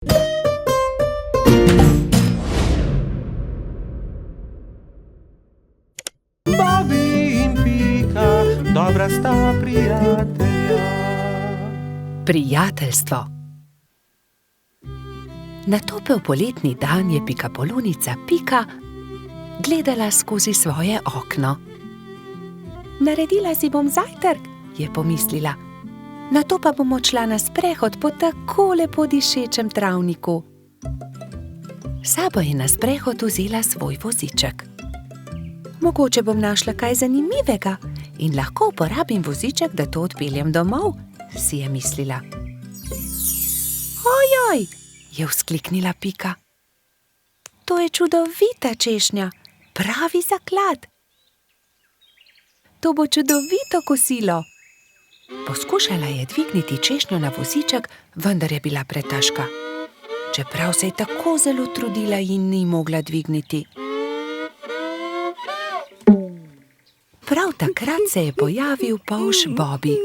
Bobby in Pika, dobra sta prijatelja. Prijateljstvo. Na topel poletni dan je pikapolonica Pika gledala skozi svoje okno. Naredila si bom zajtrk, je pomislila. Nato pa bom odšla na sprehod po tako lepo dišečem travniku. Sabo je na sprehod vzela svoj voziček. Mogoče bom našla kaj zanimivega in lahko uporabim voziček, da to odpeljem domov, si je mislila. Ojoj, je vzkliknila Pika. To je čudovita češnja, pravi zaklad. To bo čudovito kosilo. Poskušala je dvigniti češnjo na voziček, vendar je bila pretežka. Čeprav se je tako zelo trudila in ni mogla dvigniti. Prav takrat se je pojavil polž Bobby.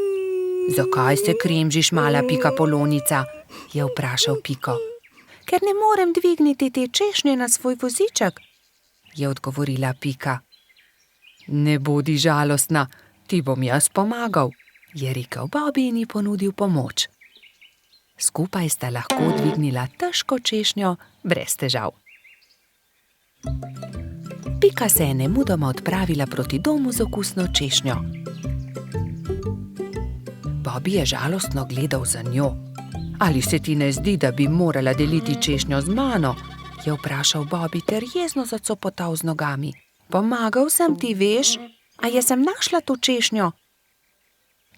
Zakaj se kremžiš, mala pikapolonica? Je vprašal Piko. Ker ne morem dvigniti te češnje na svoj voziček, je odgovorila Pika. Ne bodi žalostna, ti bom jaz pomagal, je rekel Bobby in ji ponudil pomoč. Skupaj sta lahko dvignila težko češnjo brez težav. Pika se je nemudoma odpravila proti domu z okusno češnjo. Bobby je žalostno gledal za njo. Ali se ti ne zdi, da bi morala deliti češnjo z mano? Je vprašal Bobby ter jezno zacopotal z nogami. Pomagal sem ti, veš, a jaz sem našla to češnjo,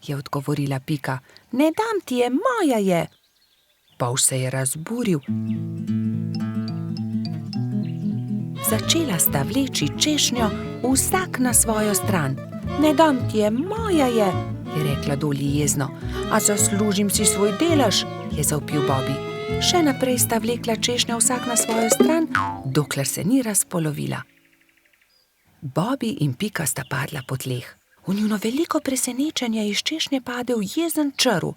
je odgovorila Pika. Ne dam ti je, moja je. Polž se je razburil. Začela sta vleči češnjo vsak na svojo stran. Ne dam ti je, moja je rekla Dolly jezno. A zaslužim si svoj delež, je zavpil Bobby. Še naprej sta vlekla češnjo vsak na svojo stran, dokler se ni razpolovila. Bobby in Pika sta padla po tleh. V njuno veliko presenečenje iz češnje padel jezen črv.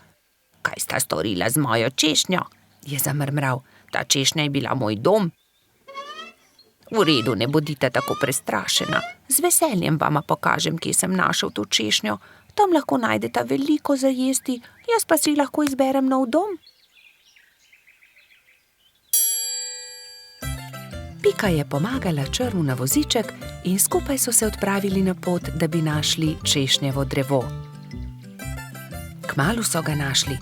Kaj sta storila z mojo češnjo? Je zamrmral. Ta češnja je bila moj dom. V redu, ne bodite tako prestrašena. Z veseljem vama pokažem, kje sem našel to češnjo. Tam lahko najdeta veliko za jesti, jaz pa si lahko izberem nov dom. Pika je pomagala črvu na voziček in skupaj so se odpravili na pot, da bi našli češnjevo drevo. Kmalu so ga našli.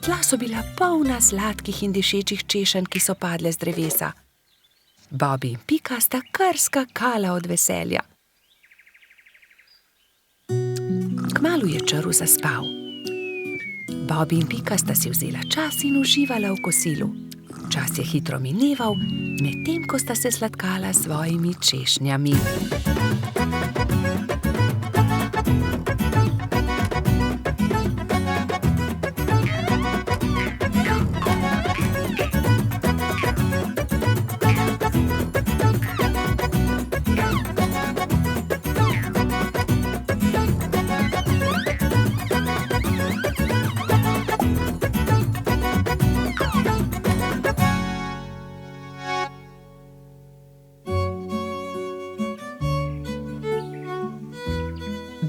Tla so bila polna sladkih in dišečih češenj, ki so padle z drevesa. Bobby in Pika sta kar skakala od veselja. Kmalu je črv zaspal. Bobby in Pika sta si vzela čas in uživala v kosilu. Čas je hitro mineval, medtem ko sta se sladkala s svojimi češnjami.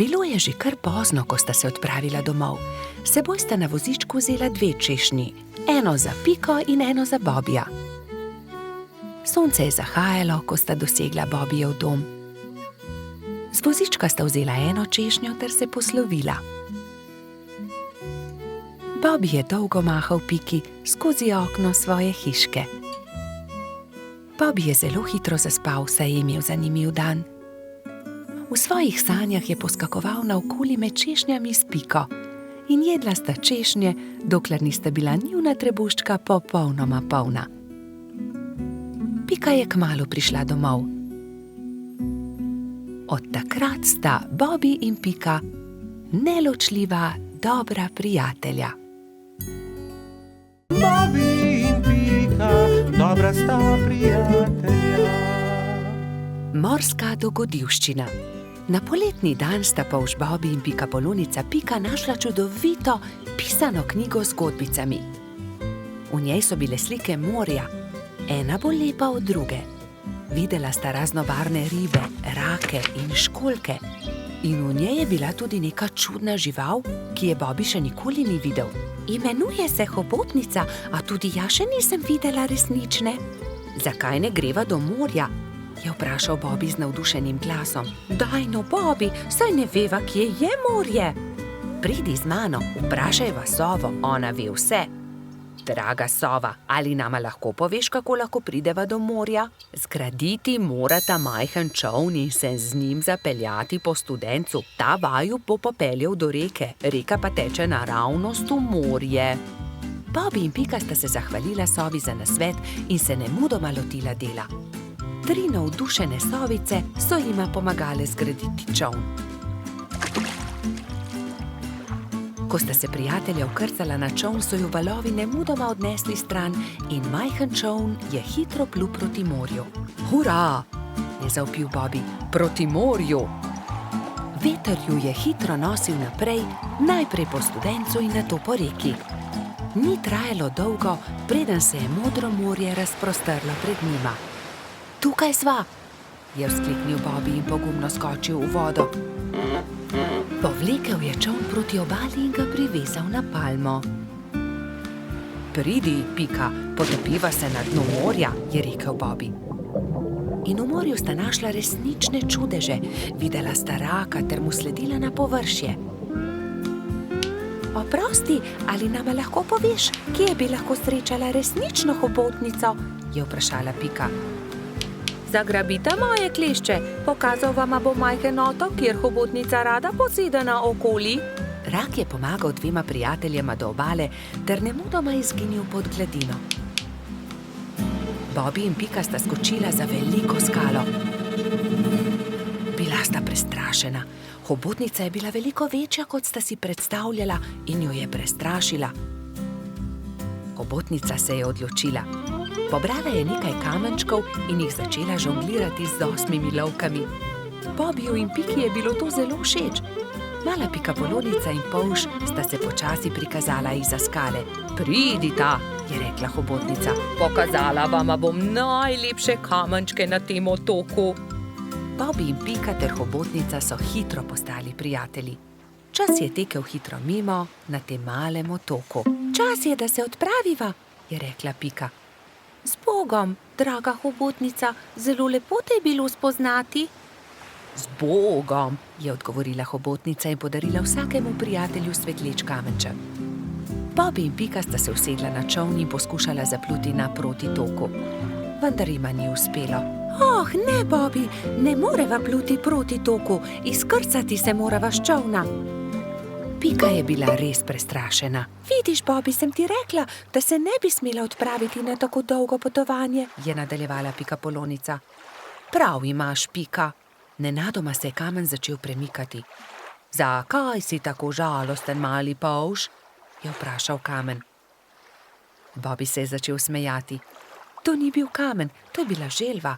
Bilo je že kar pozno, ko sta se odpravila domov. S seboj sta na vozičku vzela dve češnji, eno za Piko in eno za Bobbyja. Sonce je zahajalo, ko sta dosegla Bobbyjev dom. Z vozička sta vzela eno češnjo ter se poslovila. Bobby je dolgo mahal Piki skozi okno svoje hiške. Bobby je zelo hitro zaspal, saj je imel zanimiv dan. V svojih sanjah je poskakoval naokoli med češnjami s Piko in jedla sta češnje, dokler nista bila njuna trebuščka popolnoma polna. Pika je kmalu prišla domov. Od takrat sta Bobby in Pika neločljiva, dobra prijatelja. Bobby in Pika, dobra sta prijatelja. Morska dogodivščina. Na poletni dan sta polž Bobby in pikapolonica Pika našla čudovito pisano knjigo z zgodbicami. V njej so bile slike morja, ena bolj lepa od druge. Videla sta raznobarvne ribe, rake in školjke. In v njej je bila tudi neka čudna žival, ki je Bobby še nikoli ni videl. Imenuje se hobotnica, a tudi jaz še nisem videla resnične. Zakaj ne greva do morja? Je vprašal Bobby z navdušenim glasom. Daj no, Bobby, saj ne veva, kje je morje. Pridi z mano, vprašajva sovo, ona ve vse. Draga sova, ali nama lahko poveš, kako lahko prideva do morja? Zgraditi morata majhen čoln in se z njim zapeljati po studencu. Ta vaju bo popeljal do reke, reka pa teče naravnost v morje. Bobby in Pika sta se zahvalila sovi za nasvet in se nemudoma lotila dela. 3 navdušene sovice so jima pomagale zgraditi čoln. Ko sta se prijatelja vkrcala na čoln, so ju valovi nemudoma odnesli stran in majhen čoln je hitro plul proti morju. Hurra! Je zavpil Bobby. Proti morju! Veter ju je hitro nosil naprej, najprej po studencu in nato po reki. Ni trajalo dolgo, preden se je modro morje razprostrlo pred njima. Tukaj sva, je vzkliknil Bobby in pogumno skočil v vodo. Povlekel je čoln proti obali in ga privezal na palmo. Pridi, Pika, potopiva se na dno morja, je rekel Bobby. In v morju sta našla resnične čudeže, videla sta raka ter mu sledila na površje. Oprosti, ali nama lahko poveš, kje bi lahko srečala resnično hobotnico? Je vprašala Pika. Zagrabita moje klešče, pokazal vama bo majhen otok, kjer hobotnica rada poseda naokoli. Rak je pomagal 2 prijateljema do obale ter nemudoma izginil pod gladino. Bobby in Pika sta skočila za veliko skalo. Bila sta prestrašena. Hobotnica je bila veliko večja, kot sta si predstavljala, in jo je prestrašila. Hobotnica se je odločila. Pobrala je nekaj kamenčkov in jih začela žonglirati z 8 lovkami. Bobbyju in Piki je bilo to zelo všeč. Mala pikapolonica in polž sta se počasi prikazala izza skale. Pridita, je rekla hobotnica. Pokazala vama bom najlepše kamenčke na tem otoku. Bobby in Pika ter hobotnica so hitro postali prijatelji. Čas je tekel hitro mimo na tem malem otoku. Čas je, da se odpraviva, je rekla Pika. Z Bogom, draga hobotnica, zelo lepo te je bilo spoznati. Z Bogom, je odgovorila hobotnica in podarila vsakemu prijatelju svetleč kamenček. Bobby in Pika sta se usedla na čoln in poskušala zapluti naproti toku. Vendar jima ni uspelo. Oh, ne, Bobby, ne moreva pluti proti toku, izkrcati se morava s čolna. Pika je bila res prestrašena. Vidiš, Bobby, sem ti rekla, da se ne bi smela odpraviti na tako dolgo potovanje, je nadaljevala pikapolonica. Prav imaš, Pika. Nenadoma se je kamen začel premikati. Zakaj si tako žalosten, mali polž? Je vprašal kamen. Bobby se je začel smejati. To ni bil kamen, to je bila želva.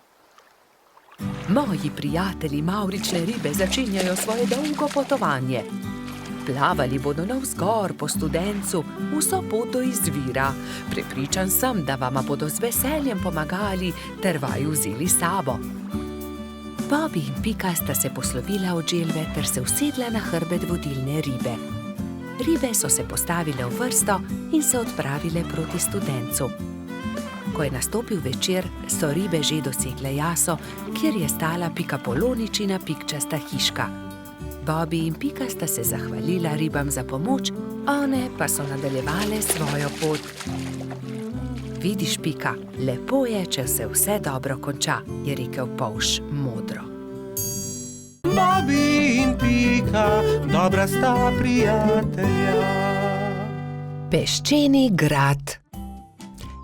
Moji prijatelji mavrične ribe začenjajo svoje dolgo potovanje. Plavali bodo navzgor po studencu, vso pot do izvira. Prepričan sem, da vama bodo z veseljem pomagali ter vaju vzeli s sabo. Bobby in Pika sta se poslovila od želve ter se usedla na hrbet vodilne ribe. Ribe so se postavile v vrsto in se odpravile proti studencu. Ko je nastopil večer, so ribe že dosegle jaso, kjer je stala pikapoloničina pikčasta hiška. Bobby in Pika sta se zahvalila ribam za pomoč, one pa so nadaljevale svojo pot. Vidiš, Pika, lepo je, če se vse dobro konča, je rekel polž modro. Bobby in Pika, dobra sta prijatelja. Peščeni grad.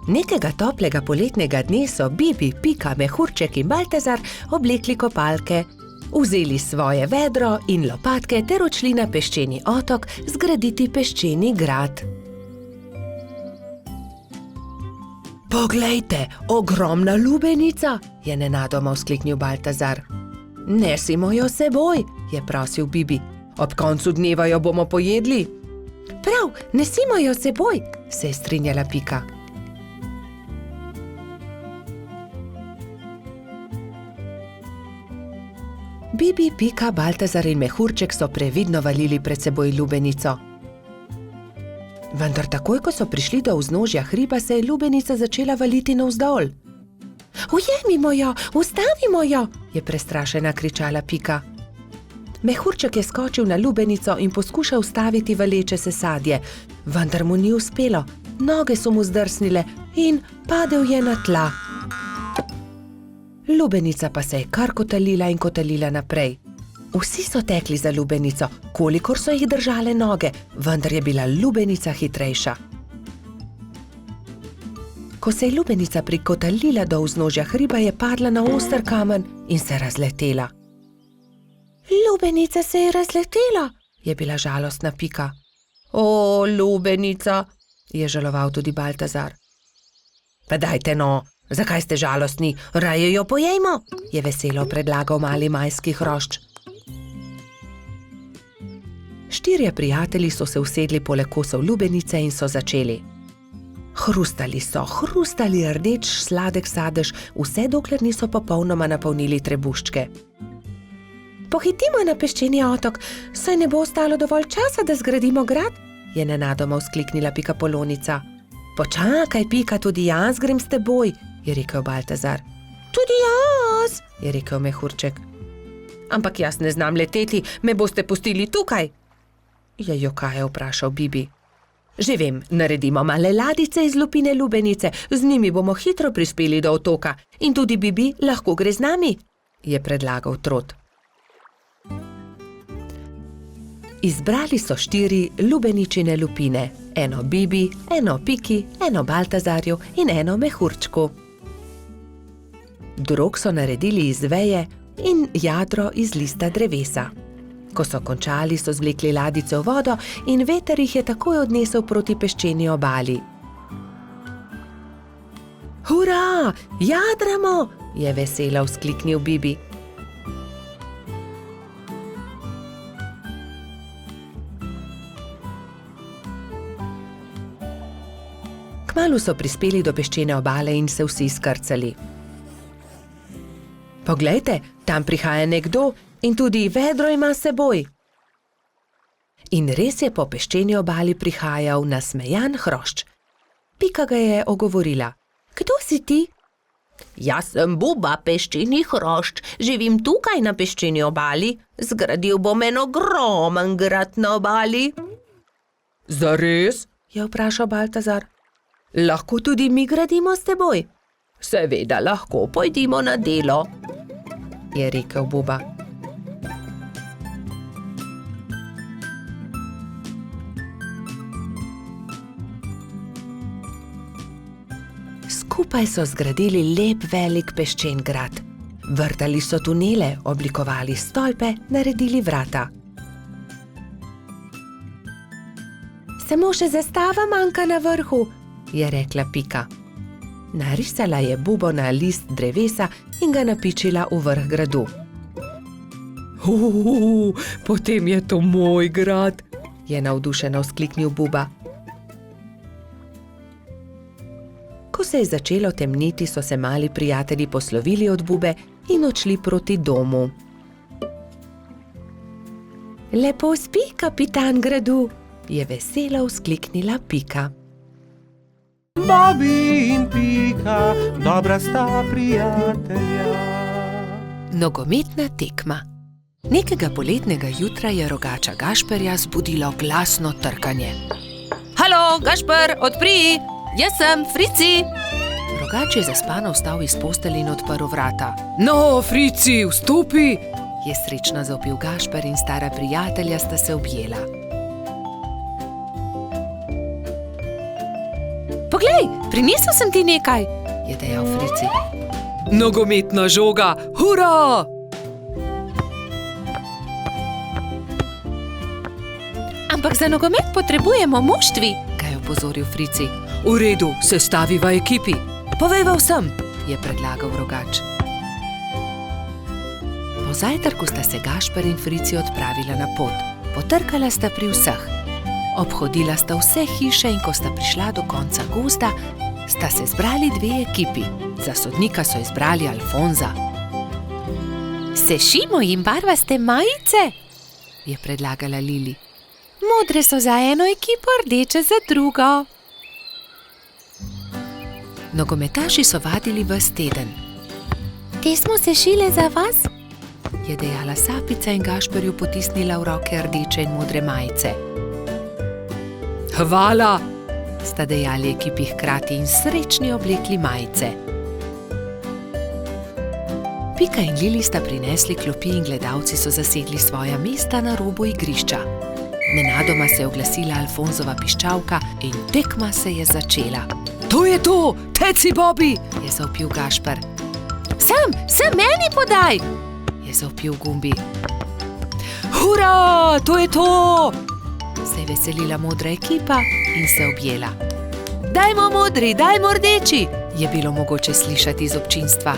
Nekega toplega poletnega dne so Bibi, Pika, Mehurček in Baltazar oblekli kopalke, vzeli svoje vedro in lopatke ter odšli na peščeni otok zgraditi peščeni grad. Poglejte, ogromna lubenica, je nenadoma vzkliknil Baltazar. Nesimo jo seboj, je prosil Bibi. Ob koncu dneva jo bomo pojedli. Prav, nesimo jo seboj, se je strinjala Pika. Bibi, Pika, Baltazar in Mehurček so previdno valili pred seboj lubenico. Vendar takoj, ko so prišli do vznožja hriba, se je lubenica začela valiti navzdol. Ujemimo jo, ustavimo jo, je prestrašena kričala Pika. Mehurček je skočil na lubenico in poskušal ustaviti valeče se sadje, vendar mu ni uspelo. Noge so mu zdrsnile in padel je na tla. Lubenica pa se je kar kotalila in kotalila naprej. Vsi so tekli za lubenico, kolikor so jih držale noge, vendar je bila lubenica hitrejša. Ko se je lubenica prikotalila do vznožja hriba, je padla na oster kamen in se razletela. Lubenica se je razletela, je bila žalostna Pika. O, lubenica, je žaloval tudi Baltazar. Pa dajte no, zakaj ste žalostni, raje jo pojejmo, je veselo predlagal mali majski hrošč. 4 prijatelji so se usedli poleg kosov lubenice in so začeli. Hrustali rdeč sladek sadež, vse dokler niso popolnoma napolnili trebuščke. Pohitimo na peščeni otok, saj ne bo ostalo dovolj časa, da zgradimo grad, je nenadoma vzkliknila Pikapolonica. Počakaj, Pika, tudi jaz grem s teboj, je rekel Baltazar. Tudi jaz, je rekel Mehurček. Ampak jaz ne znam leteti, me boste pustili tukaj, je jokaje vprašal Bibi. Že vem, naredimo male ladice iz lupine lubenice, z njimi bomo hitro prispeli do otoka in tudi Bibi lahko gre z nami, je predlagal Trot. Izbrali so 4 lubeničine lupine, eno Bibi, eno Piki, eno Baltazarju in eno Mehurčku. Drog so naredili iz veje in jadro iz lista drevesa. Ko so končali, so zvlekli ladice v vodo in veter jih je takoj odnesel proti peščeni obali. Hurra, jadramo, je veselo vzkliknil Bibi. Kmalu so prispeli do peščene obale in se vsi skrcali. Poglejte, tam prihaja nekdo in tudi vedro ima s seboj. In res je po peščeni obali prihajal nasmejan hrošč. Pika ga je ogovorila. Kdo si ti? Jaz sem Buba, peščeni hrošč, živim tukaj na peščeni obali, zgradil bom en ogromen grad na obali. Zares? Je vprašal Baltazar. Lahko tudi mi gradimo s teboj? Seveda lahko, pojdimo na delo, je rekel Buba. Skupaj so zgradili lep velik peščen grad. Vrtali so tunele, oblikovali stolpe, naredili vrata. Samo še zastava manjka na vrhu, je rekla Pika. Narisala je bubo na list drevesa in ga napičila v vrh gradu. Potem je to moj grad, je navdušeno vzkliknil Buba. Ko se je začelo temniti, so se mali prijatelji poslovili od Bube in odšli proti domu. Lepo spi, kapitan gradu, je veselo vzkliknila Pika. Bobi in Pika, dobra sta prijatelja. Nogometna tekma. Nekega poletnega jutra je rogača Gašperja zbudilo glasno trkanje. Halo, Gašper, odpri! Jaz sem, Frici! Rogač je zaspano vstal iz postelje in odprl vrata. No, Frici, vstopi! Je srečno zavpil Gašper in stara prijatelja sta se objela. Poglej, prinesel sem ti nekaj, je dejal Frici. Nogometna žoga, hurra! Ampak za nogomet potrebujemo moštvi, ga je opozoril Frici. V redu, sestaviva ekipi. Povejva vsem, je predlagal rogač. Po zajtrku sta se Gašper in Frici odpravila na pot. Potrkala sta pri vseh. Obhodila sta vse hiše in ko sta prišla do konca gozda, sta se zbrali 2 ekipi. Za sodnika so izbrali Alfonza. Sešimo jim barvaste majice, je predlagala Lili. Modre so za eno ekipo, rdeče za drugo. Nogometaši so vadili ves teden. Te smo sešile za vas, je dejala Sapica in Gašperju potisnila v roke rdeče in modre majice. Hvala, sta dejali ekipi hkrati in srečni oblekli majice. Pika in Lili sta prinesli klopi in gledalci so zasedli svoja mesta na robu igrišča. Nenadoma se je oglasila Alfonzova piščalka in tekma se je začela. To je to, teci Bobi, je zavpil Gašper. Sem meni podaj, je zavpil Gumbi. Hura, to je to, se je veselila modra ekipa in se objela. Dajmo modri, dajmo rdeči, je bilo mogoče slišati iz občinstva.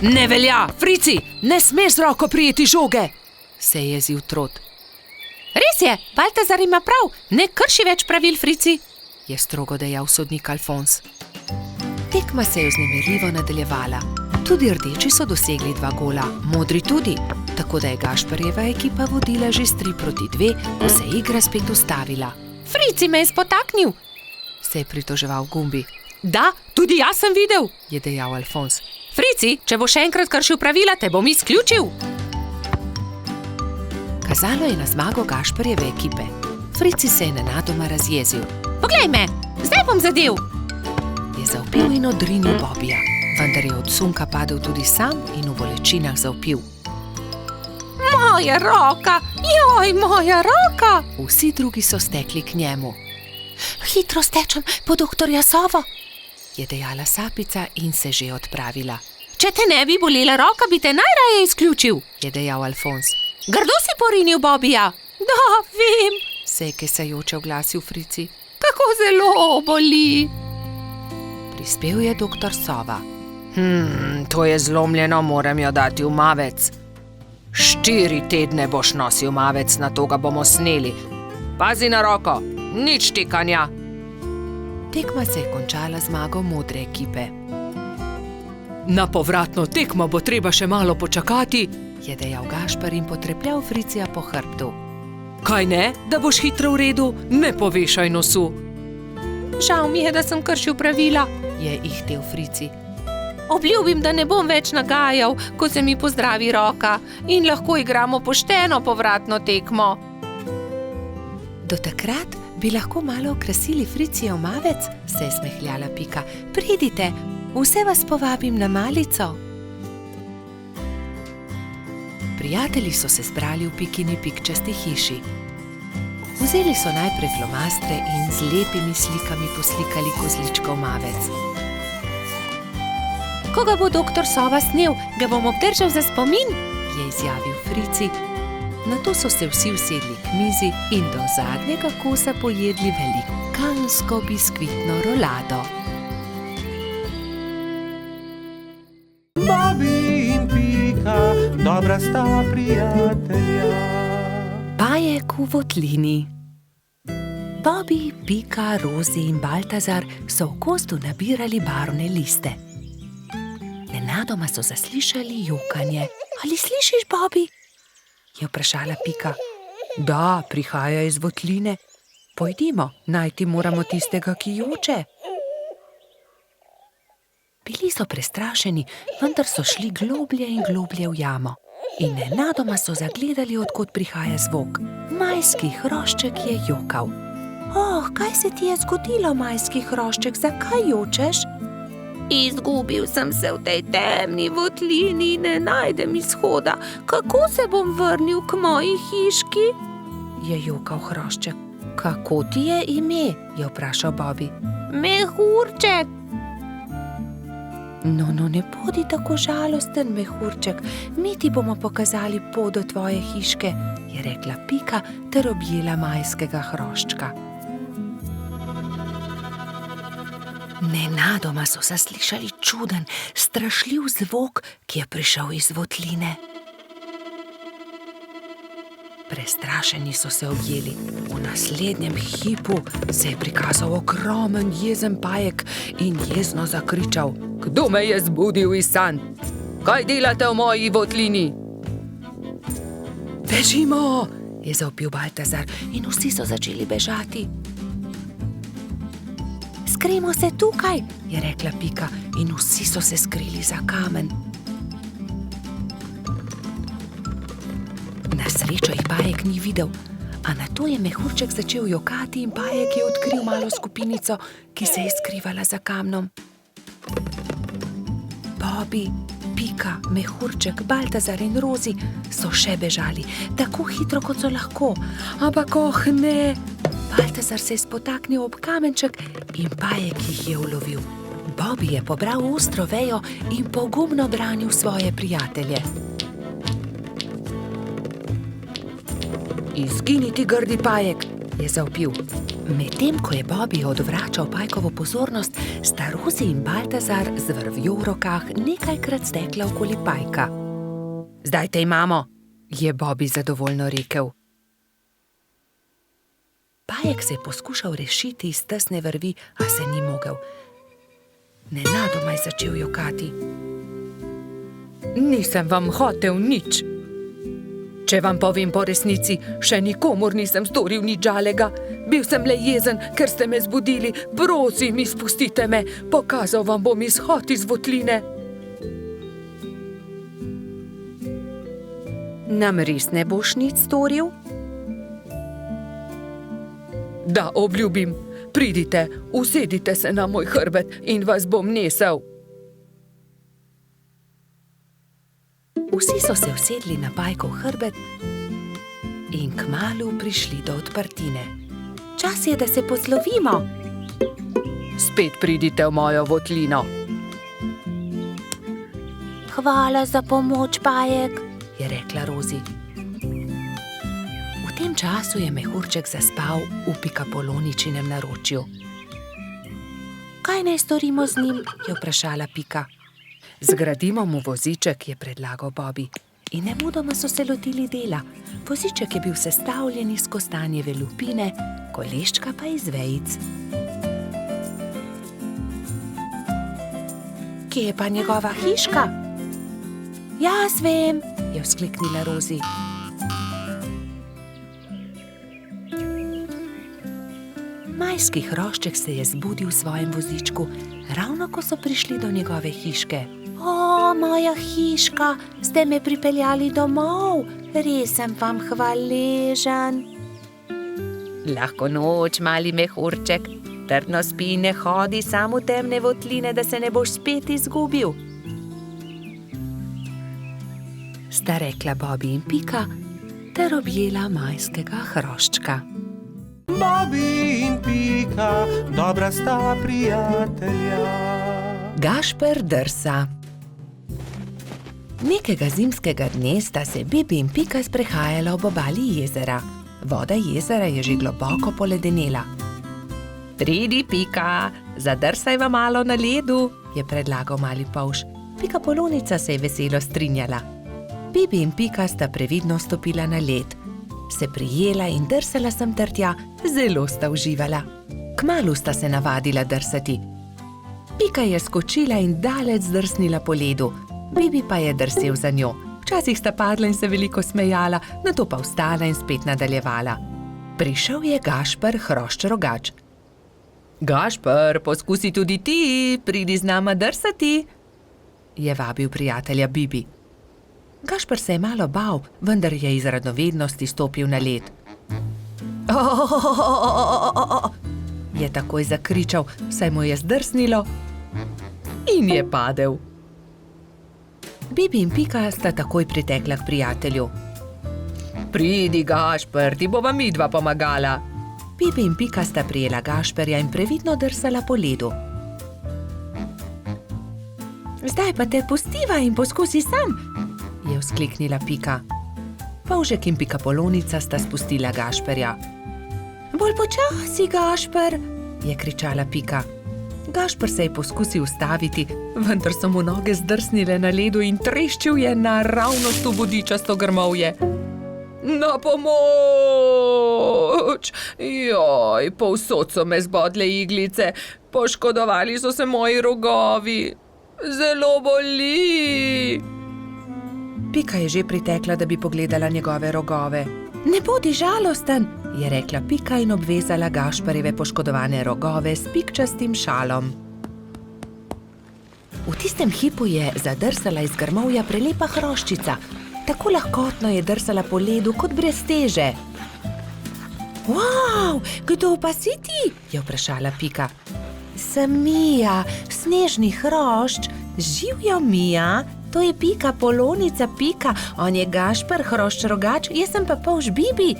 Ne velja, Frici, ne smeš z roko prijeti žoge, se je jezil Trot. Res je, Baltazar ima prav, ne krši več pravil, Frici, je strogo dejal sodnik Alfons. Tekma se je vznemirljivo nadaljevala. Tudi rdeči so dosegli 2 gola, modri tudi, tako da je Gašperjeva ekipa vodila že s 3-2, ko se je igra spet ustavila. Frici me je spotaknil, se je pritoževal Gumbi. Da, tudi jaz sem videl, je dejal Alfons. Frici, če bo še enkrat kršil pravila, te bom izključil. Kazalo je na zmago Gašperjeve ekipe. Frici se je nenadoma razjezil. Poglej me, zdaj bom zadel, je zavpil in odrinil Bobija, vendar je od sunka padel tudi sam in v bolečinah zavpil. Moja roka, joj, moja roka! Vsi drugi so stekli k njemu. Hitro stečem po doktorja Sovo, je dejala Sapica in se že odpravila. Če te ne bi bolela roka, bi te najraje izključil, je dejal Alfons. Grdo si porinil Bobija. Da, vem, se je kesajoče oglasil Frici. Kako zelo boli. Prispel je doktor Sova. To je zlomljeno, moram jo dati v mavec. 4 tedne boš nosil mavec, na to ga bomo sneli. Pazi na roko, nič tikanja. Tekma se je končala zmago modre ekipe. Na povratno tekmo bo treba še malo počakati, je dejal Gašper in potrepljal Fricija po hrbtu. Kaj ne, da boš hitro v redu, ne povešaj nosu. Žal mi je, da sem kršil pravila, je ihtel Frici. Obljubim, da ne bom več nagajal, ko se mi pozdravi roka in lahko igramo pošteno povratno tekmo. Do takrat bi lahko malo okrasili Fricijev mavec, se je smehljala Pika. Pridite, vse vas povabim na malico. Prijatelji so se zbrali v Pikini pikčasti hiši. Vzeli so najprej flomastre in z lepimi slikami poslikali kozličkov mavec. Ko ga bo doktor Sova snel, ga bom obdržal za spomin, je izjavil Frici. Nato so se vsi usedli k mizi in do zadnjega kosa pojedli velikansko biskvitno rolado. Bobi in Pika, dobra sta prijatelja. Bajek v votlini. Bobi, Pika, Rozi in Baltazar so v gozdu nabirali barvne liste. Nenadoma so zaslišali jokanje. Ali slišiš, Bobi? Je vprašala Pika. Da, prihaja iz votline. Pojdimo, najti moramo tistega, ki joče. Bili so prestrašeni, vendar so šli globlje in globlje v jamo. In nenadoma so zagledali, od kod prihaja zvok. Majski hrošček je jokal. Oh, kaj se ti je zgodilo, majski hrošček, zakaj jočeš? Izgubil sem se v tej temni votlini in ne najdem izhoda. Kako se bom vrnil k moji hiški? Je jokal hrošček. Kako ti je ime? Je vprašal Bobi. Mehurček. No, ne bodi tako žalosten, Mehurček. Mi ti bomo pokazali pot do tvoje hiške, je rekla Pika ter objela majskega hroščka. Nenadoma so zaslišali čuden, strašljiv zvok, ki je prišel iz votline. Prestrašeni so se objeli. V naslednjem hipu se je prikazal ogromen jezen pajek in jezno zakričal: Kdo me je zbudil iz sanj? Kaj delate v moji votlini? Bežimo, je zavpil Baltazar in vsi so začeli bežati. Skrimo se tukaj, je rekla Pika in vsi so se skrili za kamen. Na srečo jih pajek ni videl, a nato je mehurček začel jokati in pajek je odkril malo skupinico, ki se je skrivala za kamnom. Bobby, Pika, mehurček, Baltazar in Rozi so še bežali, tako hitro, kot so lahko. Ampak ne! Baltazar se je spotaknil ob kamenček in pajek jih je ulovil. Bobby je pobral ostro vejo in pogumno branil svoje prijatelje. Izginiti, grdi pajek, je zavpil. Medtem ko je Bobby odvračal pajkovo pozornost, sta Rozi in Baltazar z vrvjo v rokah nekajkrat stekla okoli pajka. Zdaj te imamo, je Bobby zadovoljno rekel. Pajek se je poskušal rešiti iz tesne vrvi, a se ni mogel. Nenadoma je začel jokati. Nisem vam hotel nič. Če vam povem po resnici, še nikomur nisem storil nič žalega. Bil sem le jezen, ker ste me zbudili. Prosim, izpustite me, pokazal vam bom izhod iz votline. Nam res ne boš nič storil? Da, obljubim. Pridite, usedite se na moj hrbet in vas bom nesel. Vsi so se usedli na pajkov hrbet in kmalu prišli do odprtine. Čas je, da se poslovimo. Spet pridite v mojo votlino. Hvala za pomoč, pajek, je rekla Rozi. V tem času je mehurček zaspal v Pikapoloničinem naročju. Kaj naj storimo z njim, je vprašala Pika. Zgradimo mu voziček, je predlagal Bobby. In nemudoma so se lotili dela. Voziček je bil sestavljen iz kostanjeve lupine, koleščka pa iz vejic. Kje je pa njegova hiška? Jaz vem, je vzkliknila Rozi. Majski hrošček se je zbudil v svojem vozičku, ravno ko so prišli do njegove hiške. O, moja hiška, ste me pripeljali domov, res sem vam hvaležen. Lahko noč, mali mehurček, trdno spi, ne hodi samo v temne votline, da se ne boš spet izgubil. Sta rekla Bobby in Pika ter objela majskega hroščka. Bobby in Pika, dobra sta prijatelja. Gašper drsa. Nekega zimskega dne sta se Bibi in Pika sprehajala ob obali jezera. Voda jezera je že globoko poledenela. Pridi, Pika, zadrsajva malo na ledu, je predlagal mali polž. Pikapolonica se je veselo strinjala. Bibi in Pika sta previdno stopila na led. Se prijela in drsala sem ter tja, zelo sta uživala. Kmalu sta se navadila drsati. Pika je skočila in daleč zdrsnila po ledu, Bibi pa je drsel za njo. Včasih sta padla in se veliko smejala, nato pa vstala in spet nadaljevala. Prišel je Gašper hrošč rogač. Gašper, poskusi tudi ti, pridi z nama drsati, je vabil prijatelja Bibi. Gašper se je malo bal, vendar je iz radovednosti stopil na led. Je takoj zakričal, saj mu je zdrsnilo in je padel. Bibi in Pika sta takoj pritekla k prijatelju. Pridi, Gašper, ti bova midva pomagala. Bibi in Pika sta prijela Gašperja in previdno drsala po ledu. Zdaj pa te pustiva in poskusi sam, je vzkliknila Pika. Polžek in Pikapolonica sta spustila Gašperja. Bolj počasi, Gašper, je kričala Pika. Gašper se je poskusil ustaviti, vendar so mu noge zdrsnile na ledu in treščil je naravnost v bodičasto grmovje. Na pomoč! Joj, povsod so me zbodle iglice, poškodovali so se moji rogovi. Zelo boli. Pika je že pritekla, da bi pogledala njegove rogove. Ne bodi žalosten, je rekla Pika in obvezala Gašperjeve poškodovane rogove s pikčastim šalom. V tistem hipu je zadrsala iz grmovja prelepa hroščica. Tako lahkotno je drsala po ledu kot brez teže. Wow, kdo pa si ti? Je vprašala Pika. Sem Mija, snežni hrošč. Živjo, Mija, to je Pika, polonica Pika. On je Gašper, hrošč rogač, jaz sem pa polž Bibi.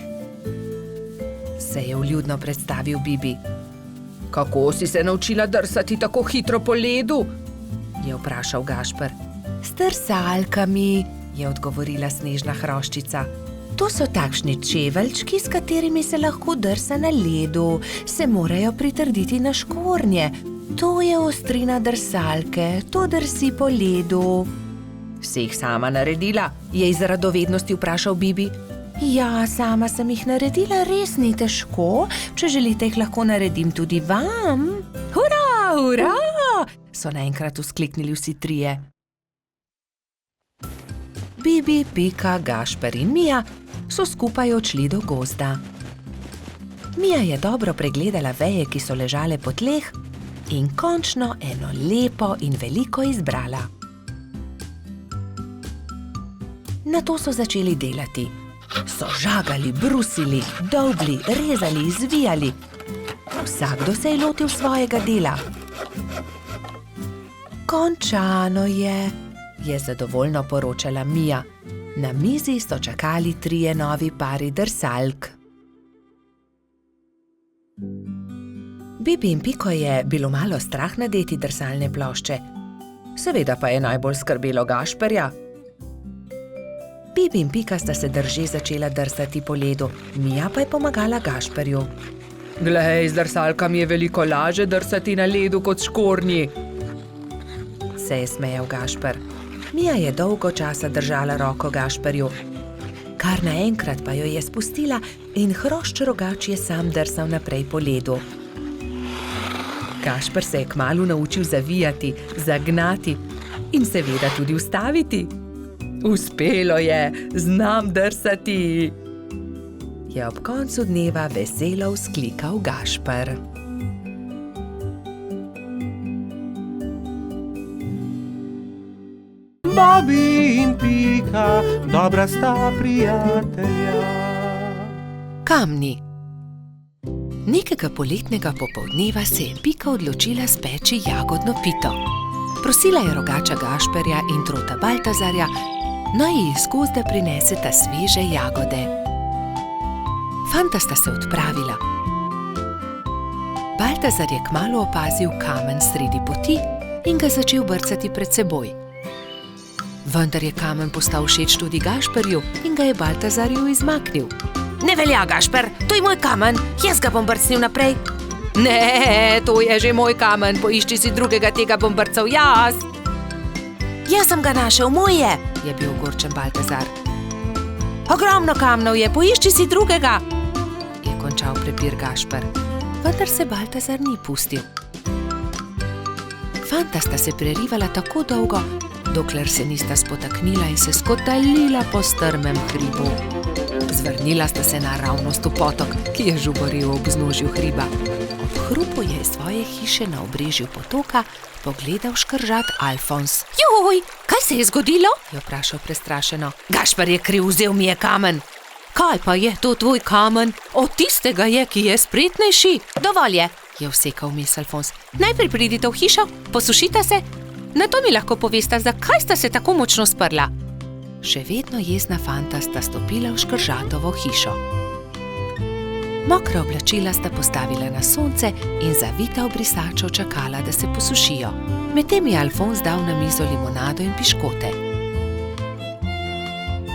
Se je vljudno predstavil Bibi. Kako si se naučila drsati tako hitro po ledu? Je vprašal Gašper. S drsalkami, je odgovorila snežna hroščica. To so takšni čeveljčki, s katerimi se lahko drsa na ledu. Se morajo pritrditi na škornje. To je ostrina drsalke, to drsi po ledu. Si jih sama naredila? Je iz radovednosti vprašal Bibi. Ja, sama sem jih naredila, res ni težko. Če želite, jih lahko naredim tudi vam. Hurra, hurra! So naenkrat vzkliknili vsi trije. Bibi, Pika, Gašper in Mija so skupaj odšli do gozda. Mija je dobro pregledala veje, ki so ležale po tleh, in končno eno lepo in veliko izbrala. Nato so začeli delati. So žagali, brusili, dolgli, rezali, zvijali. Vsakdo se je lotil svojega dela. Končano je zadovoljno poročala Mija. Na mizi so čakali trije novi pari drsalk. Bibi in Piko je bilo malo strah nadeti drsalne plošče. Seveda pa je najbolj skrbelo Gašperja. Bibi in Pika sta se drže začela drsati po ledu, Mija pa je pomagala Gašperju. Glej, z drsalkami je veliko laže drsati na ledu kot škornji. Se je smejal Gašper. Mija je dolgo časa držala roko Gašperju. Kar naenkrat pa jo je spustila in hrošč rogač je sam drsal naprej po ledu. Gašper se je kmalu naučil zavijati, zagnati in seveda tudi ustaviti. Uspelo je, znam drsati, je ob koncu dneva veselo vzklikal Gašper. Bobi in Pika, dobra sta prijatelja. Kamni. Nekega poletnega popoldneva se je Pika odločila speči jagodno pito. Prosila je rogača Gašperja in trota Baltazarja, naj ji iz gozda prineseta sveže jagode. Fanta sta se odpravila. Baltazar je kmalu opazil kamen sredi poti in ga začel brcati pred seboj. Vendar je kamen postal všeč tudi Gašperju in ga je Baltazarju izmaknil. Ne velja, Gašper, to je moj kamen, jaz ga bom brcnil naprej. Ne, to je že moj kamen, poišči si drugega, tega bom brcal jaz. Jaz sem ga našel, moj je bil ogorčen Baltazar. Ogromno kamnov je, poišči si drugega, je končal prepir Gašper. Vendar se Baltazar ni pustil. Fanta sta se prerivala tako dolgo, dokler se nista spotaknila in se skotalila po strmem hribu. Zvrnila sta se naravnost v potok, ki je žuboril ob vznožju hriba. Ob hrupu je iz svoje hiše na obrežju potoka pogledal škržat Alfons. Joj, kaj se je zgodilo? Je vprašal prestrašeno. Gašper je kriv, vzel mi je kamen. Kaj pa je to tvoj kamen? Od tistega je, ki je spretnejši. Dovolj je vsekal vmes Alfons. Najprej pridite v hišo, posušite se, nato mi lahko povesta, zakaj sta se tako močno sprla. Še vedno jezna fanta sta stopila v škržatovo hišo. Mokra oblačila sta postavila na sonce in zavita v brisačo čakala, da se posušijo. Medtem je Alfons dal na mizo limonado in piškote.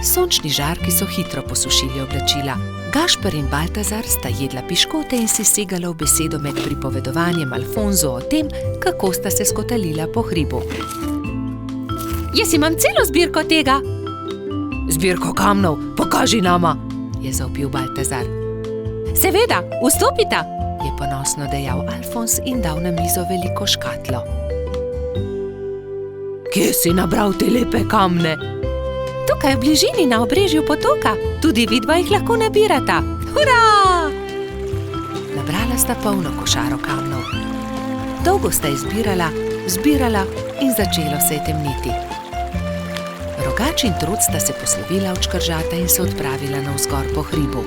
Sončni žarki so hitro posušili oblačila. Gašper in Baltazar sta jedla piškote in si segala v besedo med pripovedovanjem Alfonzu o tem, kako sta se skotalila po hribu. Jaz imam celo zbirko tega. Zbirko kamnov, pokaži nama, je zavpil Baltazar. Seveda, vstopita, je ponosno dejal Alfons in dal na mizo veliko škatlo. Kje si nabral te lepe kamne? Tukaj v bližini na obrežju potoka, tudi vidva jih lahko nabirata. Hurra! Nabrala sta polno košaro kamnov. Dolgo sta zbirala in začelo se je temniti. Rogač in Trud sta se poslovila od škržata in se odpravila navzgor po hribu.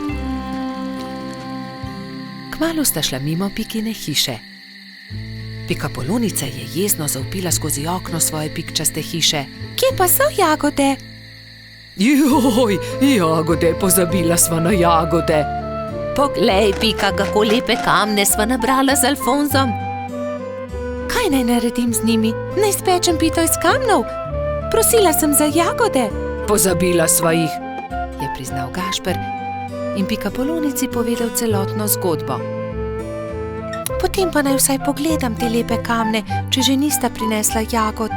Kmalu sta šla mimo Pikine hiše. Pikapolonica je jezno zavpila skozi okno svoje pikčaste hiše. Kje pa so jagode? Joj, jagode, pozabila sva na jagode. Poglej, Pika, kako lepe kamne sva nabrala z Alfonsom. Kaj naj naredim z njimi? Naj spečem pito iz kamnov? Prosila sem za jagode. Pozabila sva jih, je priznal Gašper in Pikapolonici povedal celotno zgodbo. Potem pa naj vsaj pogledam te lepe kamne, če že nista prinesla jagod.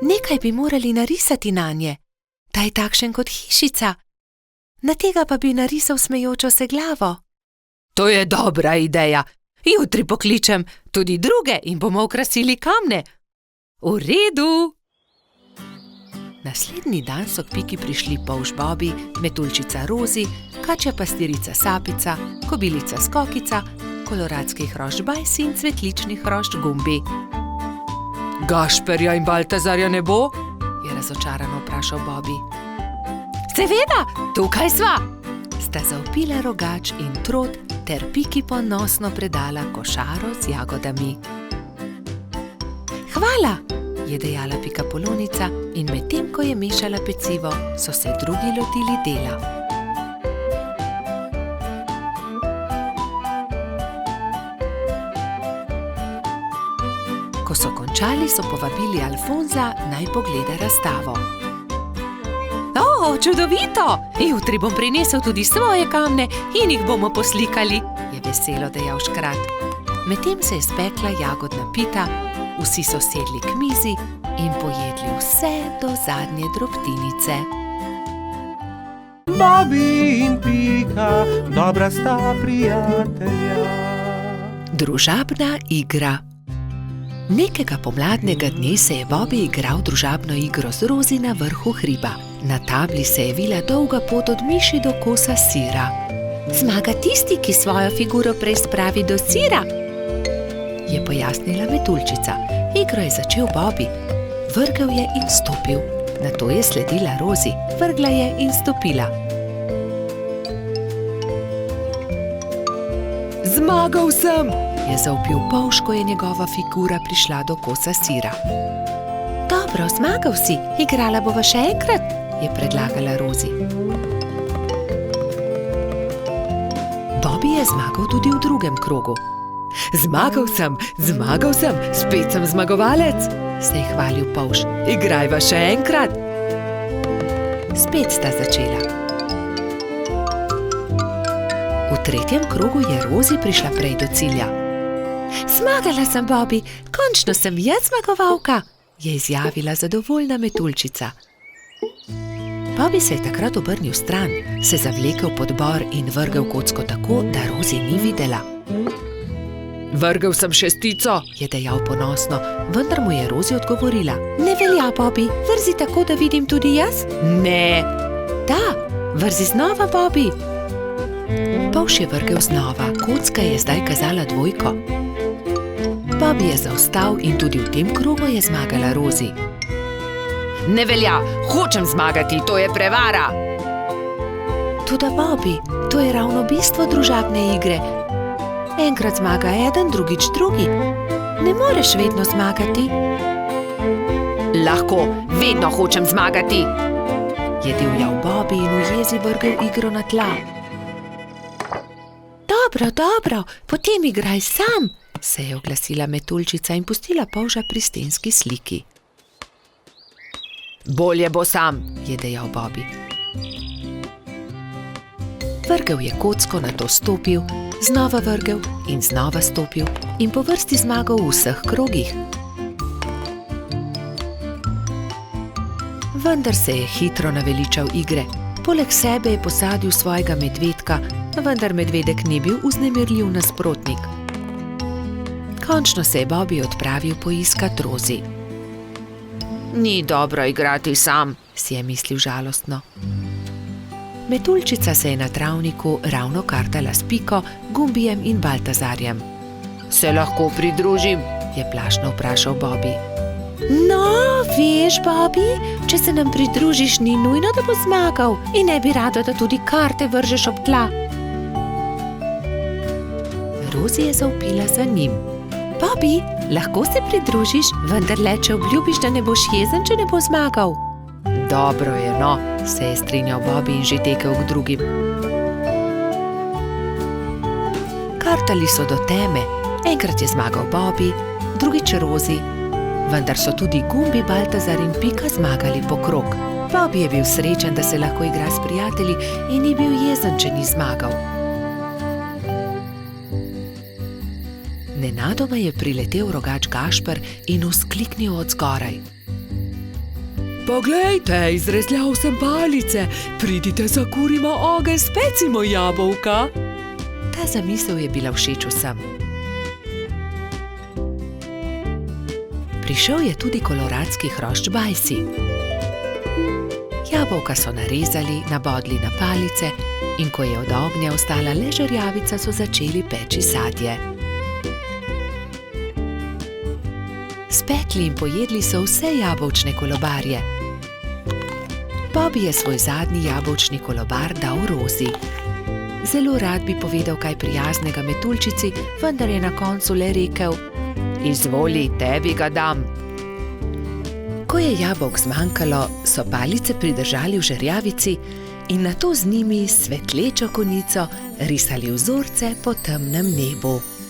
Nekaj bi morali narisati nanje. Ta je takšen kot hišica. Na tega pa bi narisal smejočo se glavo. To je dobra ideja. Jutri pokličem tudi druge in bomo okrasili kamne. V redu. Naslednji dan so k Piki prišli polž Bobi, metuljčica Rozi, kačja pastirica Sapica, kobilica Skokica, koloradski hrošč Bajsi in cvetlični hrošč Gumbi. Gašperja in Baltazarja ne bo? Je razočarano vprašal Bobi. Seveda, tukaj sva! Sta zavpila Rogač in Trod ter Piki ponosno predala košaro z jagodami. Hvala, je dejala Pikapolonica in medtem, ko je mešala pecivo, so se drugi lotili dela. Ko so končali, so povabili Alfonza, naj pogleda razstavo. O, čudovito! Jutri bom prinesel tudi svoje kamne in jih bomo poslikali, je veselo dejal Škrat. Medtem se je spekla jagodna pita, vsi so sedli k mizi in pojedli vse do zadnje drobtinice. Bobi in Pika, dobra sta prijatelja. Družabna igra. Nekega pomladnega dne se je Bobi igral družabno igro z Rozi na vrhu hriba. Na tabli se je vila dolga pot od miši do kosa sira. Zmaga tisti, ki svojo figuro prej spravi do sira, je pojasnila metuljčica. Igro je začel Bobi. Vrgel je in stopil. Nato je sledila Rozi. Vrgla je in stopila. Zmagal sem, je zavpil polž, ko je njegova figura prišla do kosa sira. Dobro, zmagal si, igrala bova še enkrat, je predlagala Rozi. Bobi je zmagal tudi v drugem krogu. Zmagal sem, spet sem zmagovalec, se je hvalil polž. Igrajva še enkrat. Spet sta začela. V tretjem krogu je Rozi prišla prej do cilja. Zmagala sem, Bobi, končno sem jaz zmagovalka, je izjavila zadovoljna metuljčica. Bobi se je takrat obrnil stran, se zavlekel pod bor in vrgel kocko tako, da Rozi ni videla. Vrgel sem šestico, je dejal ponosno, vendar mu je Rozi odgovorila. Ne velja, Bobi, vrzi tako, da vidim tudi jaz? Ne. Da, vrzi znova, Bobi. Polž je vrgel znova, kocka je zdaj kazala dvojko. Bobi je zaostal in tudi v tem krogu je zmagala Rozi. Ne velja, hočem zmagati, to je prevara. Toda, Bobi, to je ravno bistvo družabne igre. Enkrat zmaga eden, drugič drugi. Ne moreš vedno zmagati. Lahko, vedno hočem zmagati, je divjal Bobi in v jezi vrgel igro na tla. Dobro, potem igraj sam, se je oglasila metuljčica in pustila polža pri stenski sliki. Bolje bo sam, je dejal Bobi. Vrgel je kocko, nato stopil, znova vrgel in znova stopil in po vrsti zmagal v vseh krogih. vendar se je hitro naveličal igre. Poleg sebe je posadil svojega medvedka, vendar medvedek ni bil vznemirljiv nasprotnik. Končno se je Bobby odpravil poiskat Rozi. Ni dobro igrati sam, si je mislil žalostno. Metuljčica se je na travniku ravno kartala s Piko, Gumbijem in Baltazarjem. Se lahko pridružim? Je plašno vprašal Bobby. No, veš, Bobby, če se nam pridružiš, ni nujno, da bo zmagal in ne bi rado, da tudi karte vržeš ob tla. Rozi je zavpila za njim. Bobby, lahko se pridružiš, vendar le, če obljubiš, da ne boš jezen, če ne bo zmagal. Dobro je, no, se je strinjal Bobby in že tekel k drugim. Kartali so do teme. Enkrat je zmagal Bobby, drugič Rozi, vendar so tudi Gumbi, Baltazar in Pika zmagali po krog. Bobby je bil srečen, da se lahko igra s prijatelji in ni bil jezen, če ni zmagal. Nenadoma je priletel rogač Gašper in vzkliknil od zgoraj. Poglejte, izrezljal sem palice, pridite, zakurimo ogenj, specimo jabolka. Ta zamisel je bila všeč vsem. Prišel je tudi koloradski hrošč Bajsi. Jabolka so narezali, nabodli na palice in ko je od ognja ostala le žerjavica, so začeli peči sadje. Spekli in pojedli so vse jabolčne kolobarje. Bobby je svoj zadnji jabolčni kolobar dal Rozi. Zelo rad bi povedal kaj prijaznega metuljčici, vendar je na koncu le rekel: Izvoli, tebi ga dam. Ko je jabolk zmanjkalo, so palice pridržali v žerjavici in nato z njimi s svetlečo konico risali vzorce po temnem nebu.